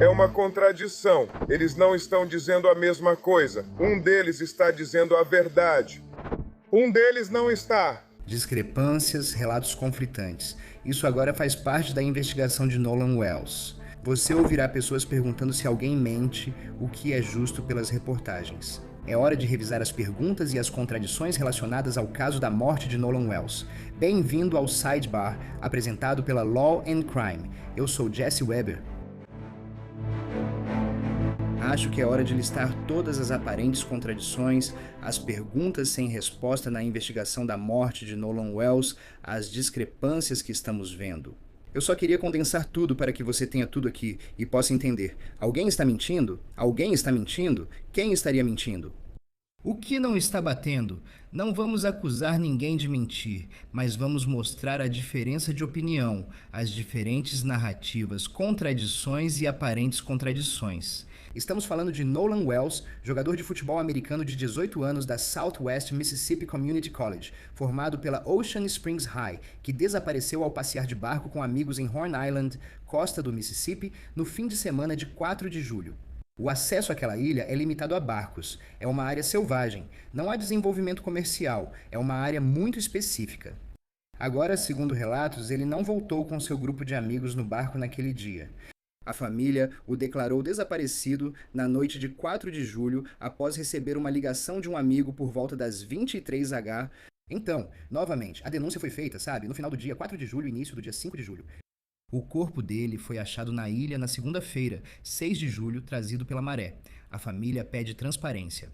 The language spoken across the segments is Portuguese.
É uma contradição. Eles não estão dizendo a mesma coisa. Um deles está dizendo a verdade. Um deles não está. Discrepâncias, relatos conflitantes. Isso agora faz parte da investigação de Nolan Wells. Você ouvirá pessoas perguntando se alguém mente, o que é justo pelas reportagens. É hora de revisar as perguntas e as contradições relacionadas ao caso da morte de Nolan Wells. Bem-vindo ao Sidebar, apresentado pela Law and Crime. Eu sou Jesse Weber. Acho que é hora de listar todas as aparentes contradições, as perguntas sem resposta na investigação da morte de Nolan Wells, as discrepâncias que estamos vendo. Eu só queria condensar tudo para que você tenha tudo aqui e possa entender. Alguém está mentindo? Alguém está mentindo? Quem estaria mentindo? O que não está batendo? Não vamos acusar ninguém de mentir, mas vamos mostrar a diferença de opinião, as diferentes narrativas, contradições e aparentes contradições. Estamos falando de Nolan Wells, jogador de futebol americano de 18 anos da Southwest Mississippi Community College, formado pela Ocean Springs High, que desapareceu ao passear de barco com amigos em Horn Island, costa do Mississippi, no fim de semana de 4 de julho. O acesso àquela ilha é limitado a barcos. É uma área selvagem. Não há desenvolvimento comercial. É uma área muito específica. Agora, segundo relatos, ele não voltou com seu grupo de amigos no barco naquele dia. A família o declarou desaparecido na noite de 4 de julho após receber uma ligação de um amigo por volta das 23h. Então, novamente, a denúncia foi feita, no final do dia 4 de julho e início do dia 5 de julho. O corpo dele foi achado na ilha na segunda-feira, 6 de julho, trazido pela maré. A família pede transparência.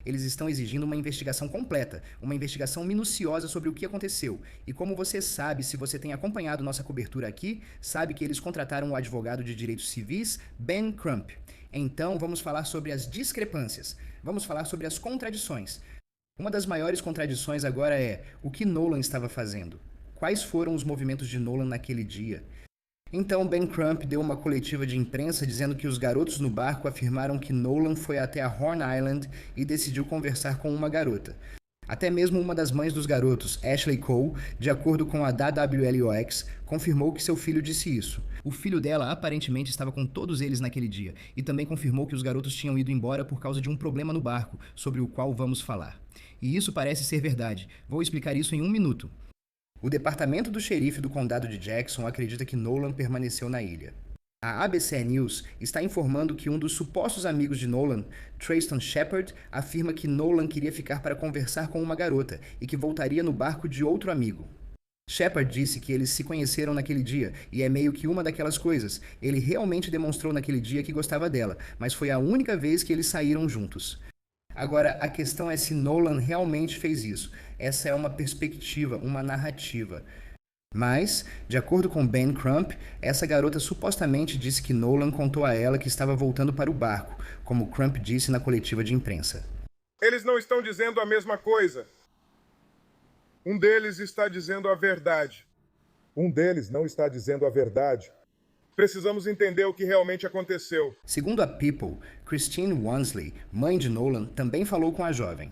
Eles estão exigindo uma investigação completa, uma investigação minuciosa sobre o que aconteceu. E como você sabe, se você tem acompanhado nossa cobertura aqui, sabe que eles contrataram o advogado de direitos civis, Ben Crump. Então, vamos falar sobre as discrepâncias. Vamos falar sobre as contradições. Uma das maiores contradições agora é o que Nolan estava fazendo. Quais foram os movimentos de Nolan naquele dia? Então Ben Crump deu uma coletiva de imprensa dizendo que os garotos no barco afirmaram que Nolan foi até a Horn Island e decidiu conversar com uma garota. Até mesmo uma das mães dos garotos, Ashley Cole, de acordo com a WWLOX, confirmou que seu filho disse isso. O filho dela aparentemente estava com todos eles naquele dia e também confirmou que os garotos tinham ido embora por causa de um problema no barco, sobre o qual vamos falar. E isso parece ser verdade. Vou explicar isso em 1 minuto. O departamento do xerife do condado de Jackson acredita que Nolan permaneceu na ilha. A ABC News está informando que um dos supostos amigos de Nolan, Trayston Shepard, afirma que Nolan queria ficar para conversar com uma garota e que voltaria no barco de outro amigo. Shepard disse que eles se conheceram naquele dia e é meio que uma daquelas coisas. Ele realmente demonstrou naquele dia que gostava dela, mas foi a única vez que eles saíram juntos. Agora, a questão é se Nolan realmente fez isso. Essa é uma perspectiva, uma narrativa. Mas, de acordo com Ben Crump, essa garota supostamente disse que Nolan contou a ela que estava voltando para o barco, como Crump disse na coletiva de imprensa. Eles não estão dizendo a mesma coisa. Um deles está dizendo a verdade. Um deles não está dizendo a verdade. Precisamos entender o que realmente aconteceu. Segundo a People, Christine Wansley, mãe de Nolan, também falou com a jovem.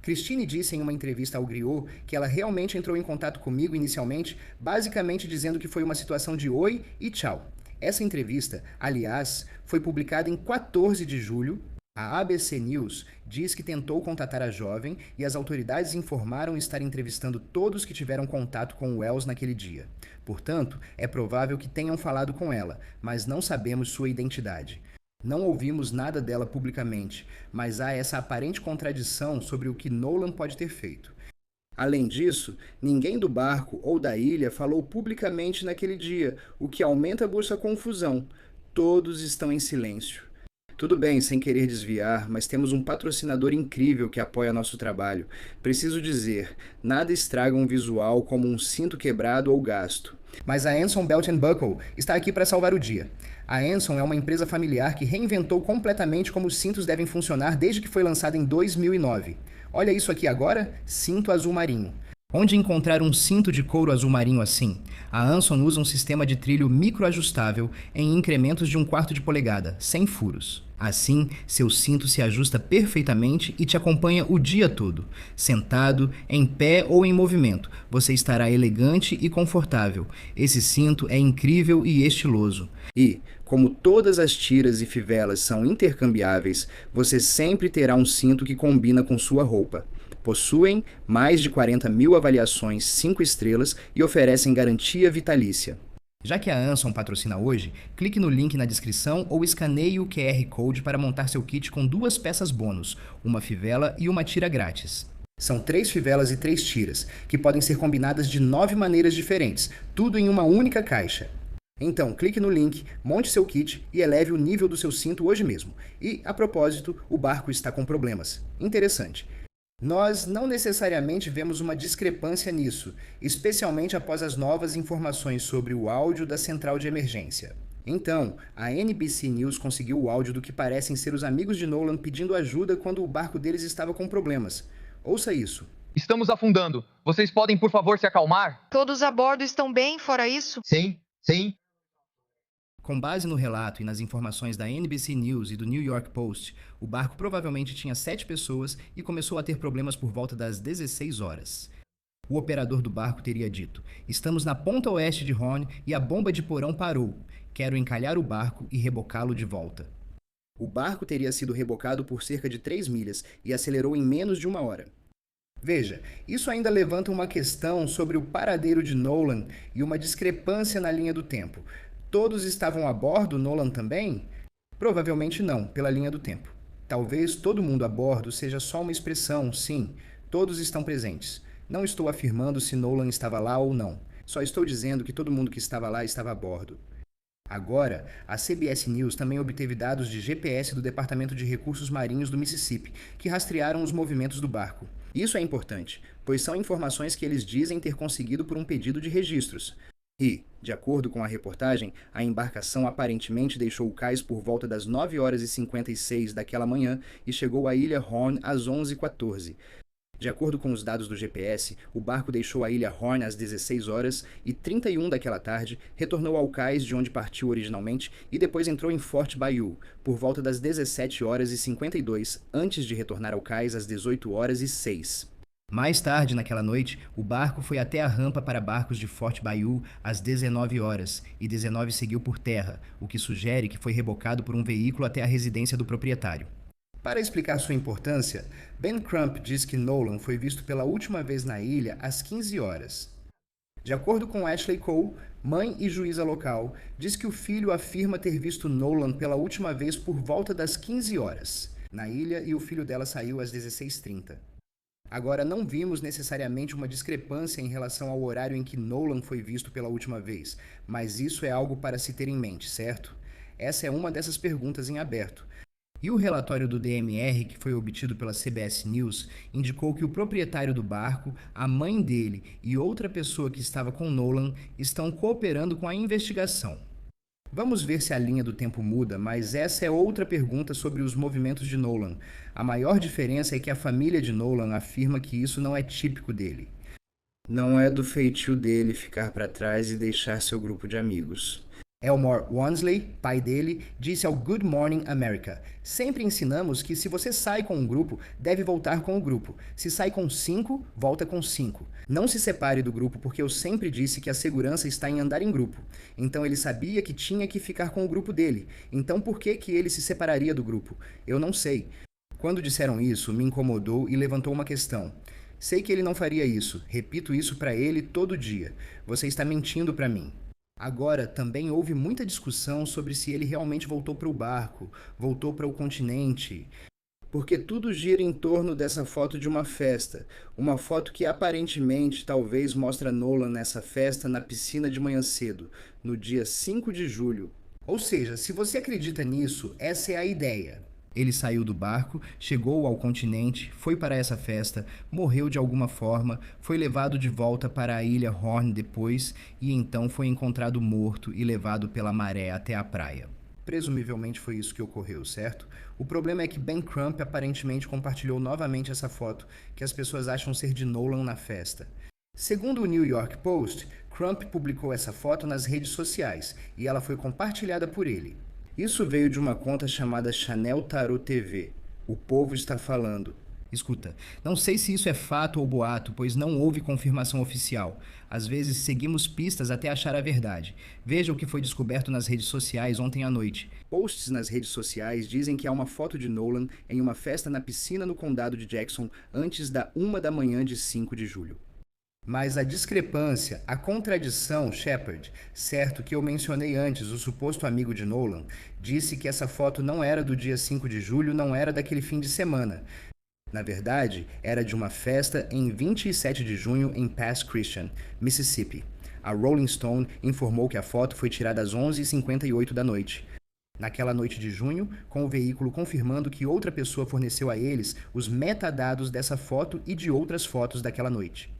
Christine disse em uma entrevista ao Griot que ela realmente entrou em contato comigo inicialmente, basicamente dizendo que foi uma situação de oi e tchau. Essa entrevista, aliás, foi publicada em 14 de julho. A ABC News diz que tentou contatar a jovem e as autoridades informaram estar entrevistando todos que tiveram contato com Wells naquele dia. Portanto, é provável que tenham falado com ela, mas não sabemos sua identidade. Não ouvimos nada dela publicamente, mas há essa aparente contradição sobre o que Nolan pode ter feito. Além disso, ninguém do barco ou da ilha falou publicamente naquele dia, o que aumenta a busca confusão. Todos estão em silêncio. Tudo bem, sem querer desviar, mas temos um patrocinador incrível que apoia nosso trabalho. Preciso dizer, nada estraga um visual como um cinto quebrado ou gasto. Mas a Anson Belt Buckle está aqui para salvar o dia. A Anson é uma empresa familiar que reinventou completamente como os cintos devem funcionar desde que foi lançada em 2009. Olha isso aqui agora, cinto azul marinho. Onde encontrar um cinto de couro azul marinho assim? A Anson usa um sistema de trilho microajustável em incrementos de 1/4 de polegada, sem furos. Assim, seu cinto se ajusta perfeitamente e te acompanha o dia todo. Sentado, em pé ou em movimento, você estará elegante e confortável. Esse cinto é incrível e estiloso. E, como todas as tiras e fivelas são intercambiáveis, você sempre terá um cinto que combina com sua roupa. Possuem mais de 40 mil avaliações 5 estrelas e oferecem garantia vitalícia. Já que a Anson patrocina hoje, clique no link na descrição ou escaneie o QR Code para montar seu kit com 2 peças bônus, uma fivela e uma tira grátis. São 3 fivelas e 3 tiras, que podem ser combinadas de 9 maneiras diferentes, tudo em uma única caixa. Então, clique no link, monte seu kit e eleve o nível do seu cinto hoje mesmo. E, a propósito, o barco está com problemas. Interessante. Nós não necessariamente vemos uma discrepância nisso, especialmente após as novas informações sobre o áudio da central de emergência. Então, a NBC News conseguiu o áudio do que parecem ser os amigos de Nolan pedindo ajuda quando o barco deles estava com problemas. Ouça isso. Estamos afundando. Vocês podem, por favor, se acalmar? Todos a bordo estão bem, fora isso? Sim, sim. Com base no relato e nas informações da NBC News e do New York Post, o barco provavelmente tinha 7 pessoas e começou a ter problemas por volta das 16 horas. O operador do barco teria dito: "Estamos na ponta oeste de Horn e a bomba de porão parou. Quero encalhar o barco e rebocá-lo de volta." O barco teria sido rebocado por cerca de 3 milhas e acelerou em menos de 1 hora. Veja, isso ainda levanta uma questão sobre o paradeiro de Nolan e uma discrepância na linha do tempo. Todos estavam a bordo, Nolan também? Provavelmente não, pela linha do tempo. Talvez todo mundo a bordo seja só uma expressão, sim, todos estão presentes. Não estou afirmando se Nolan estava lá ou não. Só estou dizendo que todo mundo que estava lá estava a bordo. Agora, a CBS News também obteve dados de GPS do Departamento de Recursos Marinhos do Mississippi, que rastrearam os movimentos do barco. Isso é importante, pois são informações que eles dizem ter conseguido por um pedido de registros. E, de acordo com a reportagem, a embarcação aparentemente deixou o cais por volta das 9h56 daquela manhã e chegou à ilha Horn às 11h14. De acordo com os dados do GPS, o barco deixou a ilha Horn às 16h31 daquela tarde, retornou ao cais de onde partiu originalmente e depois entrou em Fort Bayou por volta das 17h52, antes de retornar ao cais às 18h06. Mais tarde naquela noite, o barco foi até a rampa para barcos de Fort Bayou às 19 horas e 19 seguiu por terra, o que sugere que foi rebocado por um veículo até a residência do proprietário. Para explicar sua importância, Ben Crump diz que Nolan foi visto pela última vez na ilha às 15 horas. De acordo com Ashley Cole, mãe e juíza local, diz que o filho afirma ter visto Nolan pela última vez por volta das 15 horas na ilha e o filho dela saiu às 16h30. Agora, não vimos necessariamente uma discrepância em relação ao horário em que Nolan foi visto pela última vez, mas isso é algo para se ter em mente, certo? Essa é uma dessas perguntas em aberto. E o relatório do DMR, que foi obtido pela CBS News, indicou que o proprietário do barco, a mãe dele e outra pessoa que estava com Nolan estão cooperando com a investigação. Vamos ver se a linha do tempo muda, mas essa é outra pergunta sobre os movimentos de Nolan. A maior diferença é que a família de Nolan afirma que isso não é típico dele. Não é do feitio dele ficar para trás e deixar seu grupo de amigos. Elmore Wansley, pai dele, disse ao Good Morning America: "Sempre ensinamos que se você sai com um grupo, deve voltar com o grupo. Se sai com 5, volta com 5. Não se separe do grupo porque eu sempre disse que a segurança está em andar em grupo. Então ele sabia que tinha que ficar com o grupo dele. Então por que ele se separaria do grupo? Eu não sei. Quando disseram isso, me incomodou e levantou uma questão. Sei que ele não faria isso. Repito isso para ele todo dia. Você está mentindo para mim." Agora, também houve muita discussão sobre se ele realmente voltou para o barco, voltou para o continente, porque tudo gira em torno dessa foto de uma festa, uma foto que aparentemente talvez mostra Nolan nessa festa na piscina de manhã cedo, no dia 5 de julho. Ou seja, se você acredita nisso, essa é a ideia. Ele saiu do barco, chegou ao continente, foi para essa festa, morreu de alguma forma, foi levado de volta para a ilha Horn depois e então foi encontrado morto e levado pela maré até a praia. Presumivelmente foi isso que ocorreu, certo? O problema é que Ben Crump aparentemente compartilhou novamente essa foto que as pessoas acham ser de Nolan na festa. Segundo o New York Post, Crump publicou essa foto nas redes sociais e ela foi compartilhada por ele. Isso veio de uma conta chamada Chanel Tarot TV. O povo está falando. Escuta, não sei se isso é fato ou boato, pois não houve confirmação oficial. Às vezes seguimos pistas até achar a verdade. Veja o que foi descoberto nas redes sociais ontem à noite. Posts nas redes sociais dizem que há uma foto de Nolan em uma festa na piscina no condado de Jackson antes da 1 da manhã de 5 de julho. Mas a discrepância, a contradição, Shepard, certo que eu mencionei antes, o suposto amigo de Nolan, disse que essa foto não era do dia 5 de julho, não era daquele fim de semana. Na verdade, era de uma festa em 27 de junho em Pass Christian, Mississippi. A Rolling Stone informou que a foto foi tirada às 11h58 da noite. Naquela noite de junho, com o veículo confirmando que outra pessoa forneceu a eles os metadados dessa foto e de outras fotos daquela noite.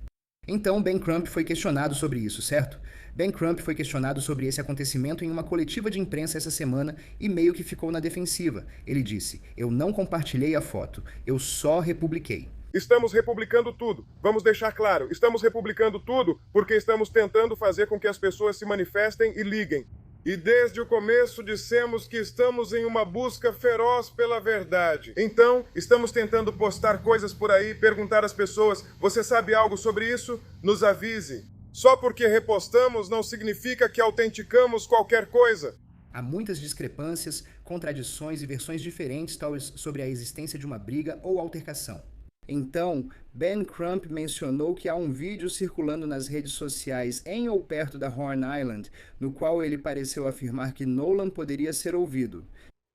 Então, Ben Crump foi questionado sobre isso, certo? Ben Crump foi questionado sobre esse acontecimento em uma coletiva de imprensa essa semana e meio que ficou na defensiva. Ele disse: "Eu não compartilhei a foto, eu só republiquei." Estamos republicando tudo. Vamos deixar claro, estamos republicando tudo porque estamos tentando fazer com que as pessoas se manifestem e liguem. E desde o começo dissemos que estamos em uma busca feroz pela verdade. Então, estamos tentando postar coisas por aí, perguntar às pessoas: você sabe algo sobre isso? Nos avise. Só porque repostamos não significa que autenticamos qualquer coisa. Há muitas discrepâncias, contradições e versões diferentes sobre a existência de uma briga ou altercação. Então, Ben Crump mencionou que há um vídeo circulando nas redes sociais em ou perto da Horn Island, no qual ele pareceu afirmar que Nolan poderia ser ouvido.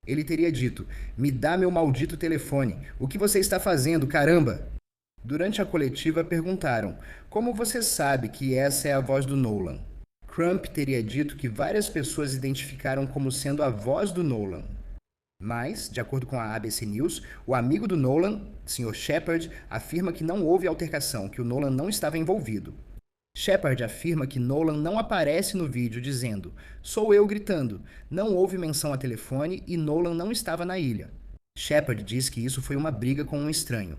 Ele teria dito: "Me dá meu maldito telefone. O que você está fazendo, caramba?" Durante a coletiva perguntaram: "Como você sabe que essa é a voz do Nolan?" Crump teria dito que várias pessoas identificaram como sendo a voz do Nolan. Mas, de acordo com a ABC News, o amigo do Nolan, Sr. Shepard, afirma que não houve altercação, que o Nolan não estava envolvido. Shepard afirma que Nolan não aparece no vídeo dizendo: "Sou eu gritando, não houve menção a telefone e Nolan não estava na ilha." Shepard diz que isso foi uma briga com um estranho.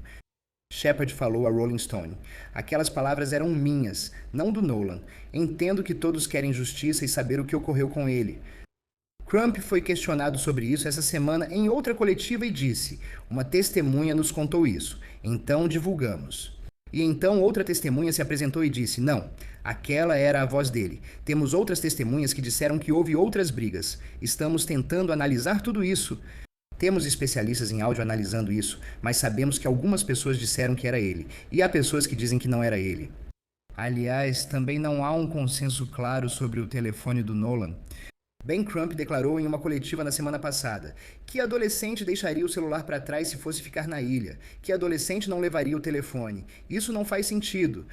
Shepard falou a Rolling Stone: "Aquelas palavras eram minhas, não do Nolan. Entendo que todos querem justiça e saber o que ocorreu com ele." Crump foi questionado sobre isso essa semana em outra coletiva e disse: "Uma testemunha nos contou isso, então divulgamos." E então outra testemunha se apresentou e disse: "Não, aquela era a voz dele. Temos outras testemunhas que disseram que houve outras brigas. Estamos tentando analisar tudo isso. Temos especialistas em áudio analisando isso, mas sabemos que algumas pessoas disseram que era ele, e há pessoas que dizem que não era ele." Aliás, também não há um consenso claro sobre o telefone do Nolan. Ben Crump declarou em uma coletiva na semana passada que adolescente deixaria o celular para trás se fosse ficar na ilha, que adolescente não levaria o telefone. Isso não faz sentido.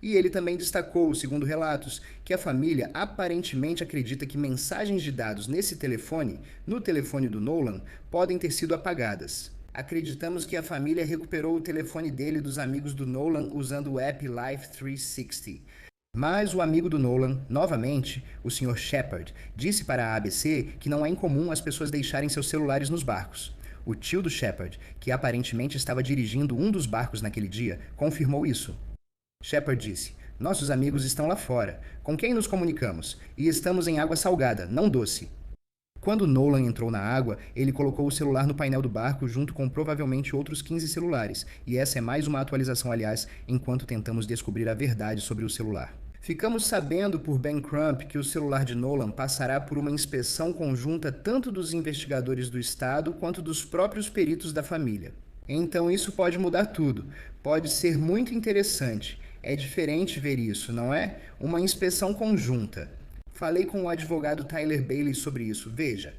E ele também destacou, segundo relatos, que a família aparentemente acredita que mensagens de dados nesse telefone, no telefone do Nolan, podem ter sido apagadas. "Acreditamos que a família recuperou o telefone dele dos amigos do Nolan usando o app Life 360. Mas o amigo do Nolan, novamente, o Sr. Shepard, disse para a ABC que não é incomum as pessoas deixarem seus celulares nos barcos. O tio do Shepard, que aparentemente estava dirigindo um dos barcos naquele dia, confirmou isso. Shepard disse: "Nossos amigos estão lá fora, com quem nos comunicamos, e estamos em água salgada, não doce." Quando Nolan entrou na água, ele colocou o celular no painel do barco junto com provavelmente outros 15 celulares, e essa é mais uma atualização, aliás, enquanto tentamos descobrir a verdade sobre o celular. Ficamos sabendo por Ben Crump que o celular de Nolan passará por uma inspeção conjunta tanto dos investigadores do estado quanto dos próprios peritos da família. Então isso pode mudar tudo. Pode ser muito interessante. É diferente ver isso, não é? Uma inspeção conjunta. Falei com o advogado Tyler Bailey sobre isso. Veja.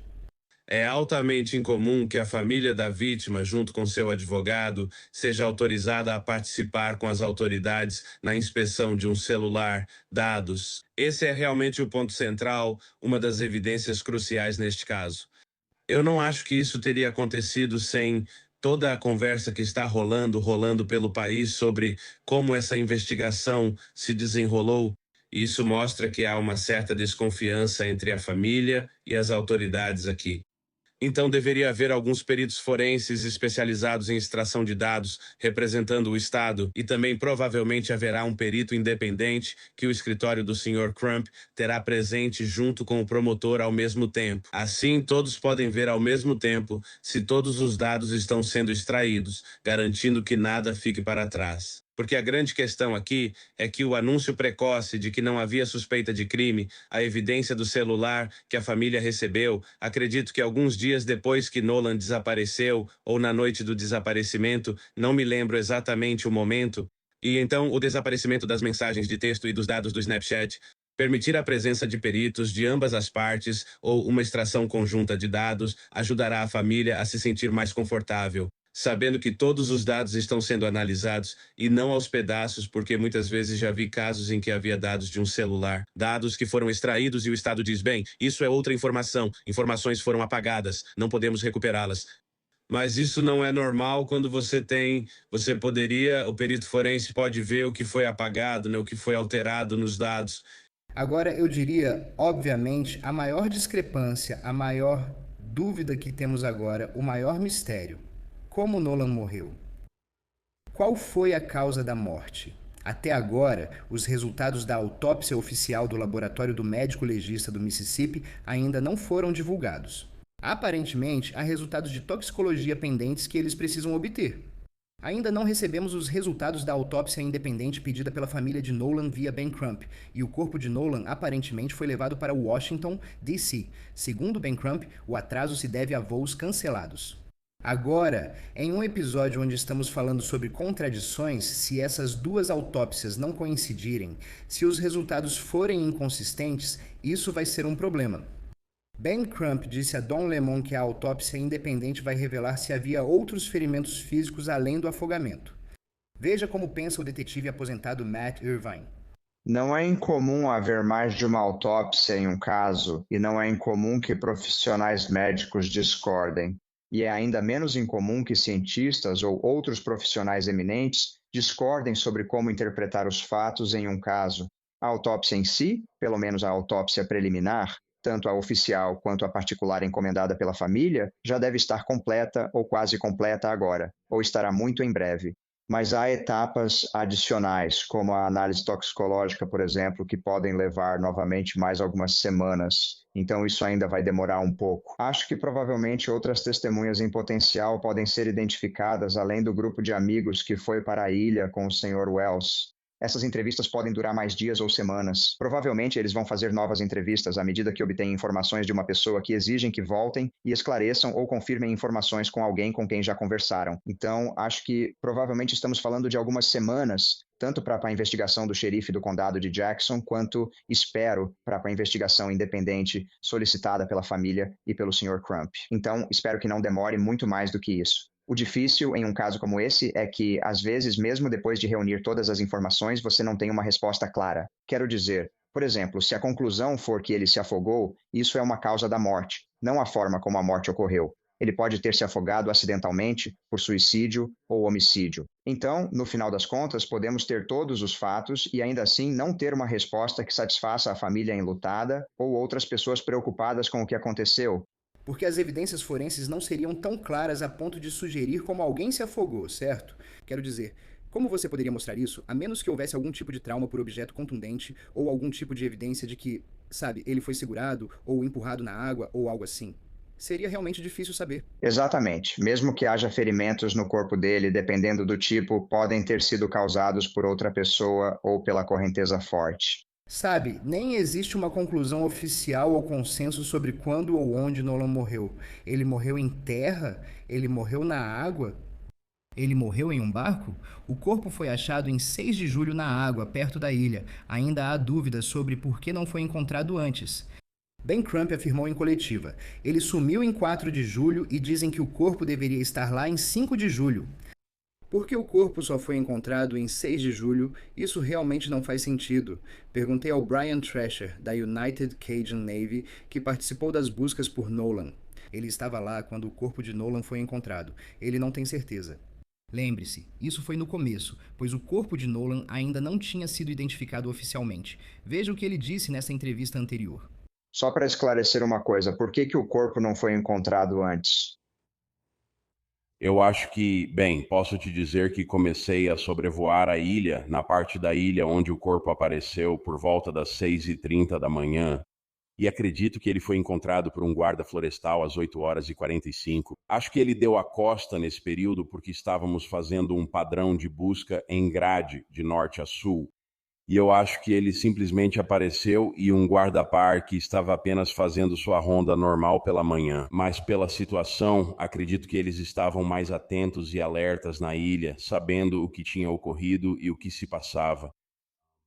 É altamente incomum que a família da vítima, junto com seu advogado, seja autorizada a participar com as autoridades na inspeção de um celular, dados. Esse é realmente o ponto central, uma das evidências cruciais neste caso. Eu não acho que isso teria acontecido sem toda a conversa que está rolando pelo país sobre como essa investigação se desenrolou. Isso mostra que há uma certa desconfiança entre a família e as autoridades aqui. Então deveria haver alguns peritos forenses especializados em extração de dados, representando o Estado, e também provavelmente haverá um perito independente que o escritório do Sr. Crump terá presente junto com o promotor ao mesmo tempo. Assim, todos podem ver ao mesmo tempo se todos os dados estão sendo extraídos, garantindo que nada fique para trás. Porque a grande questão aqui é que o anúncio precoce de que não havia suspeita de crime, a evidência do celular que a família recebeu, acredito que alguns dias depois que Nolan desapareceu, ou na noite do desaparecimento, não me lembro exatamente o momento, e então o desaparecimento das mensagens de texto e dos dados do Snapchat, permitir a presença de peritos de ambas as partes ou uma extração conjunta de dados ajudará a família a se sentir mais confortável, sabendo que todos os dados estão sendo analisados e não aos pedaços, porque muitas vezes já vi casos em que havia dados de um celular, dados que foram extraídos e o Estado diz, bem, isso é outra informação, informações foram apagadas, não podemos recuperá-las. Mas isso não é normal quando o perito forense pode ver o que foi apagado, né, o que foi alterado nos dados. Agora, eu diria, obviamente, a maior discrepância, a maior dúvida que temos agora, o maior mistério. Como Nolan morreu? Qual foi a causa da morte? Até agora, os resultados da autópsia oficial do laboratório do médico legista do Mississippi ainda não foram divulgados. Aparentemente, há resultados de toxicologia pendentes que eles precisam obter. Ainda não recebemos os resultados da autópsia independente pedida pela família de Nolan via Ben Crump, e o corpo de Nolan aparentemente foi levado para Washington, D.C. Segundo Ben Crump, o atraso se deve a voos cancelados. Agora, em um episódio onde estamos falando sobre contradições, se essas duas autópsias não coincidirem, se os resultados forem inconsistentes, isso vai ser um problema. Ben Crump disse a Don Lemon que a autópsia independente vai revelar se havia outros ferimentos físicos além do afogamento. Veja como pensa o detetive aposentado Matt Irvine. Não é incomum haver mais de uma autópsia em um caso, e não é incomum que profissionais médicos discordem. E é ainda menos incomum que cientistas ou outros profissionais eminentes discordem sobre como interpretar os fatos em um caso. A autópsia em si, pelo menos a autópsia preliminar, tanto a oficial quanto a particular encomendada pela família, já deve estar completa ou quase completa agora, ou estará muito em breve. Mas há etapas adicionais, como a análise toxicológica, por exemplo, que podem levar novamente mais algumas semanas. Então isso ainda vai demorar um pouco. Acho que provavelmente outras testemunhas em potencial podem ser identificadas além do grupo de amigos que foi para a ilha com o Sr. Wells. Essas entrevistas podem durar mais dias ou semanas. Provavelmente eles vão fazer novas entrevistas à medida que obtêm informações de uma pessoa que exigem que voltem e esclareçam ou confirmem informações com alguém com quem já conversaram. Então, acho que provavelmente estamos falando de algumas semanas, tanto para a investigação do xerife do condado de Jackson, quanto, espero, para a investigação independente solicitada pela família e pelo Sr. Crump. Então, espero que não demore muito mais do que isso. O difícil em um caso como esse é que, às vezes, mesmo depois de reunir todas as informações, você não tem uma resposta clara. Quero dizer, por exemplo, se a conclusão for que ele se afogou, isso é uma causa da morte, não a forma como a morte ocorreu. Ele pode ter se afogado acidentalmente, por suicídio ou homicídio. Então, no final das contas, podemos ter todos os fatos e ainda assim não ter uma resposta que satisfaça a família enlutada ou outras pessoas preocupadas com o que aconteceu. Porque as evidências forenses não seriam tão claras a ponto de sugerir como alguém se afogou, certo? Quero dizer, como você poderia mostrar isso, a menos que houvesse algum tipo de trauma por objeto contundente ou algum tipo de evidência de que, sabe, ele foi segurado ou empurrado na água ou algo assim? Seria realmente difícil saber. Exatamente. Mesmo que haja ferimentos no corpo dele, dependendo do tipo, podem ter sido causados por outra pessoa ou pela correnteza forte. Sabe, nem existe uma conclusão oficial ou consenso sobre quando ou onde Nolan morreu. Ele morreu em terra? Ele morreu na água? Ele morreu em um barco? O corpo foi achado em 6 de julho na água, perto da ilha. Ainda há dúvidas sobre por que não foi encontrado antes. Ben Crump afirmou em coletiva. Ele sumiu em 4 de julho e dizem que o corpo deveria estar lá em 5 de julho. Por que o corpo só foi encontrado em 6 de julho? Isso realmente não faz sentido. Perguntei ao Brian Thrasher, da United Cajun Navy, que participou das buscas por Nolan. Ele estava lá quando o corpo de Nolan foi encontrado. Ele não tem certeza. Lembre-se, isso foi no começo, pois o corpo de Nolan ainda não tinha sido identificado oficialmente. Veja o que ele disse nessa entrevista anterior. Só para esclarecer uma coisa, por que o corpo não foi encontrado antes? Eu acho que, bem, posso te dizer que comecei a sobrevoar a ilha, na parte da ilha onde o corpo apareceu por volta das 6h30 da manhã, e acredito que ele foi encontrado por um guarda florestal às 8h45. Acho que ele deu a costa nesse período porque estávamos fazendo um padrão de busca em grade, de norte a sul. E eu acho que ele simplesmente apareceu e um guarda-parque estava apenas fazendo sua ronda normal pela manhã. Mas pela situação, acredito que eles estavam mais atentos e alertas na ilha, sabendo o que tinha ocorrido e o que se passava.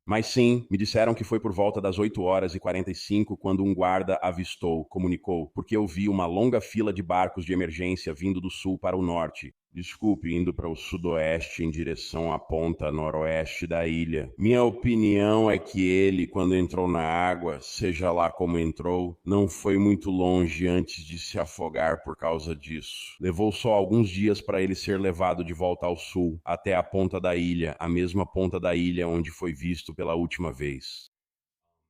Mas sim, me disseram que foi por volta das 8h45 quando um guarda avistou, comunicou, porque eu vi uma longa fila de barcos de emergência vindo do sul para o norte. Desculpe, indo para o sudoeste em direção à ponta noroeste da ilha. Minha opinião é que ele, quando entrou na água, seja lá como entrou, não foi muito longe antes de se afogar por causa disso. Levou só alguns dias para ele ser levado de volta ao sul, até a ponta da ilha, a mesma ponta da ilha onde foi visto pela última vez.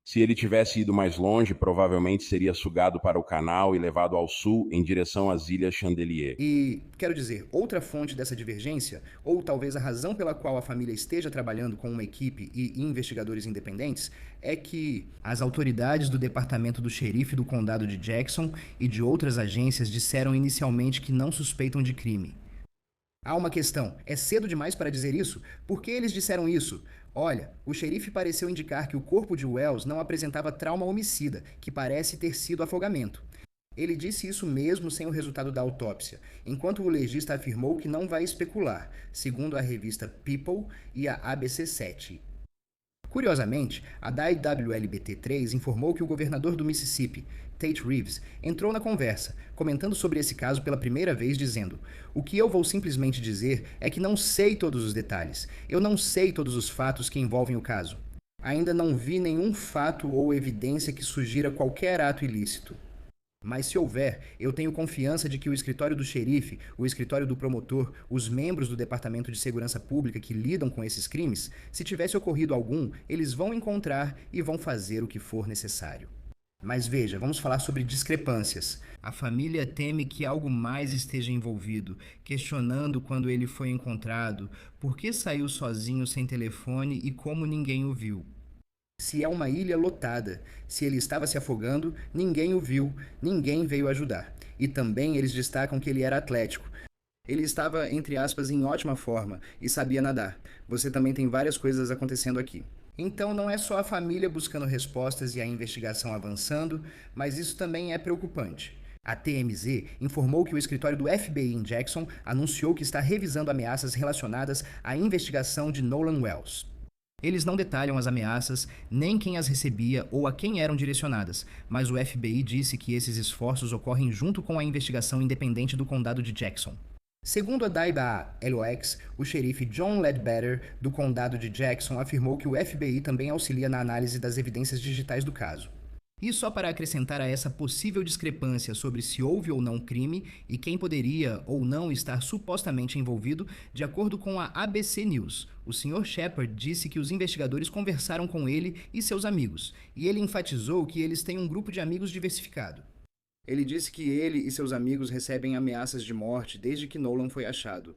Se ele tivesse ido mais longe, provavelmente seria sugado para o canal e levado ao sul em direção às Ilhas Chandelier. E, quero dizer, outra fonte dessa divergência, ou talvez a razão pela qual a família esteja trabalhando com uma equipe e investigadores independentes, é que as autoridades do departamento do xerife do condado de Jackson e de outras agências disseram inicialmente que não suspeitam de crime. Há uma questão, é cedo demais para dizer isso? Por que eles disseram isso? Olha, o xerife pareceu indicar que o corpo de Wells não apresentava trauma homicida, que parece ter sido afogamento. Ele disse isso mesmo sem o resultado da autópsia, enquanto o legista afirmou que não vai especular, segundo a revista People e a ABC7. Curiosamente, a da IWLBT3 informou que o governador do Mississippi, Tate Reeves, entrou na conversa, comentando sobre esse caso pela primeira vez, dizendo: "O que eu vou simplesmente dizer é que não sei todos os detalhes. Eu não sei todos os fatos que envolvem o caso. Ainda não vi nenhum fato ou evidência que sugira qualquer ato ilícito. Mas se houver, eu tenho confiança de que o escritório do xerife, o escritório do promotor, os membros do Departamento de Segurança Pública que lidam com esses crimes, se tivesse ocorrido algum, eles vão encontrar e vão fazer o que for necessário." Mas veja, vamos falar sobre discrepâncias. A família teme que algo mais esteja envolvido, questionando quando ele foi encontrado, por que saiu sozinho sem telefone e como ninguém o viu. Se é uma ilha lotada, se ele estava se afogando, ninguém o viu, ninguém veio ajudar. E também eles destacam que ele era atlético. Ele estava, entre aspas, em ótima forma e sabia nadar. Você também tem várias coisas acontecendo aqui. Então não é só a família buscando respostas e a investigação avançando, mas isso também é preocupante. A TMZ informou que o escritório do FBI em Jackson anunciou que está revisando ameaças relacionadas à investigação de Nolan Wells. Eles não detalham as ameaças, nem quem as recebia ou a quem eram direcionadas, mas o FBI disse que esses esforços ocorrem junto com a investigação independente do condado de Jackson. Segundo a Daiba LOX, o xerife John Ledbetter, do condado de Jackson, afirmou que o FBI também auxilia na análise das evidências digitais do caso. E só para acrescentar a essa possível discrepância sobre se houve ou não crime e quem poderia ou não estar supostamente envolvido, de acordo com a ABC News, o Sr. Shepard disse que os investigadores conversaram com ele e seus amigos, e ele enfatizou que eles têm um grupo de amigos diversificado. Ele disse que ele e seus amigos recebem ameaças de morte desde que Nolan foi achado.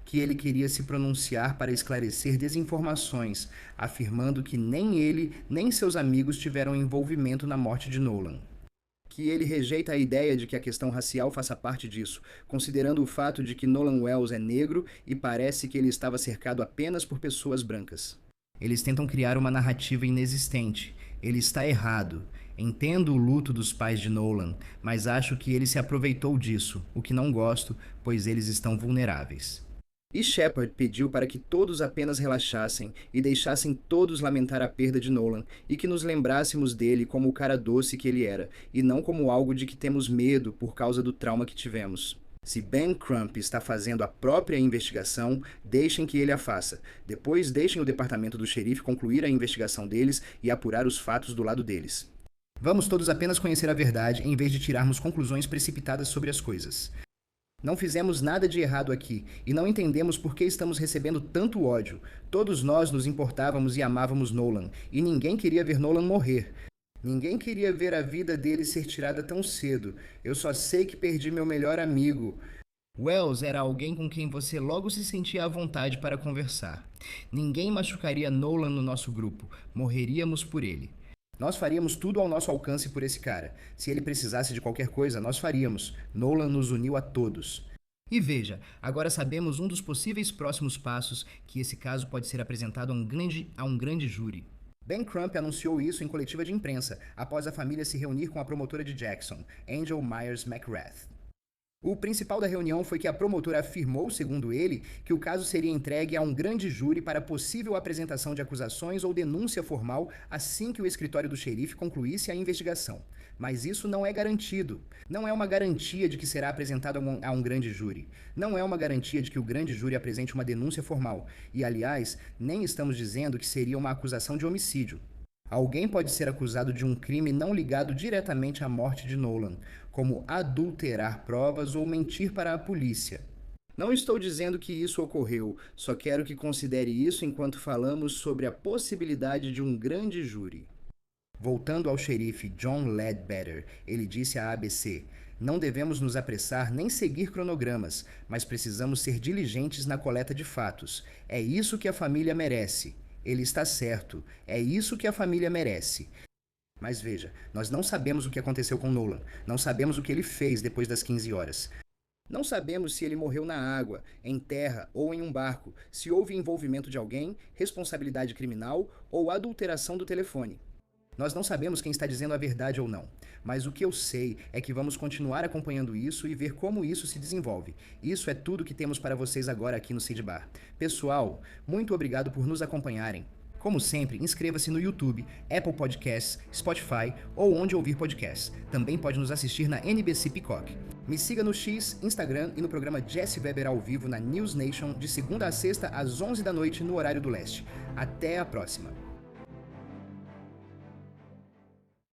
Que ele queria se pronunciar para esclarecer desinformações, afirmando que nem ele nem seus amigos tiveram envolvimento na morte de Nolan. Que ele rejeita a ideia de que a questão racial faça parte disso, considerando o fato de que Nolan Wells é negro e parece que ele estava cercado apenas por pessoas brancas. Eles tentam criar uma narrativa inexistente. Ele está errado. Entendo o luto dos pais de Nolan, mas acho que ele se aproveitou disso, o que não gosto, pois eles estão vulneráveis. E Shepard pediu para que todos apenas relaxassem e deixassem todos lamentar a perda de Nolan e que nos lembrássemos dele como o cara doce que ele era, e não como algo de que temos medo por causa do trauma que tivemos. Se Ben Crump está fazendo a própria investigação, deixem que ele a faça. Depois deixem o departamento do xerife concluir a investigação deles e apurar os fatos do lado deles. Vamos todos apenas conhecer a verdade em vez de tirarmos conclusões precipitadas sobre as coisas. Não fizemos nada de errado aqui e não entendemos por que estamos recebendo tanto ódio. Todos nós nos importávamos e amávamos Nolan, e ninguém queria ver Nolan morrer. Ninguém queria ver a vida dele ser tirada tão cedo. Eu só sei que perdi meu melhor amigo. Wells era alguém com quem você logo se sentia à vontade para conversar. Ninguém machucaria Nolan no nosso grupo. Morreríamos por ele. Nós faríamos tudo ao nosso alcance por esse cara. Se ele precisasse de qualquer coisa, nós faríamos. Nolan nos uniu a todos. E veja, agora sabemos um dos possíveis próximos passos, que esse caso pode ser apresentado a um grande júri. Ben Crump anunciou isso em coletiva de imprensa, após a família se reunir com a promotora de Jackson, Angel Myers McGrath. O principal da reunião foi que a promotora afirmou, segundo ele, que o caso seria entregue a um grande júri para possível apresentação de acusações ou denúncia formal assim que o escritório do xerife concluísse a investigação. Mas isso não é garantido. Não é uma garantia de que será apresentado a um grande júri. Não é uma garantia de que o grande júri apresente uma denúncia formal. E, aliás, nem estamos dizendo que seria uma acusação de homicídio. Alguém pode ser acusado de um crime não ligado diretamente à morte de Nolan, como adulterar provas ou mentir para a polícia. Não estou dizendo que isso ocorreu, só quero que considere isso enquanto falamos sobre a possibilidade de um grande júri. Voltando ao xerife John Ledbetter, ele disse à ABC: "Não devemos nos apressar nem seguir cronogramas, mas precisamos ser diligentes na coleta de fatos. É isso que a família merece." Ele está certo. É isso que a família merece. Mas veja, nós não sabemos o que aconteceu com Nolan. Não sabemos o que ele fez depois das 15 horas. Não sabemos se ele morreu na água, em terra ou em um barco, se houve envolvimento de alguém, responsabilidade criminal ou adulteração do telefone. Nós não sabemos quem está dizendo a verdade ou não, mas o que eu sei é que vamos continuar acompanhando isso e ver como isso se desenvolve. Isso é tudo que temos para vocês agora aqui no Seed Bar. Pessoal, muito obrigado por nos acompanharem. Como sempre, inscreva-se no YouTube, Apple Podcasts, Spotify ou onde ouvir podcasts. Também pode nos assistir na NBC Peacock. Me siga no X, Instagram e no programa Jesse Weber ao vivo na News Nation de segunda a sexta às 11 da noite no horário do leste. Até a próxima!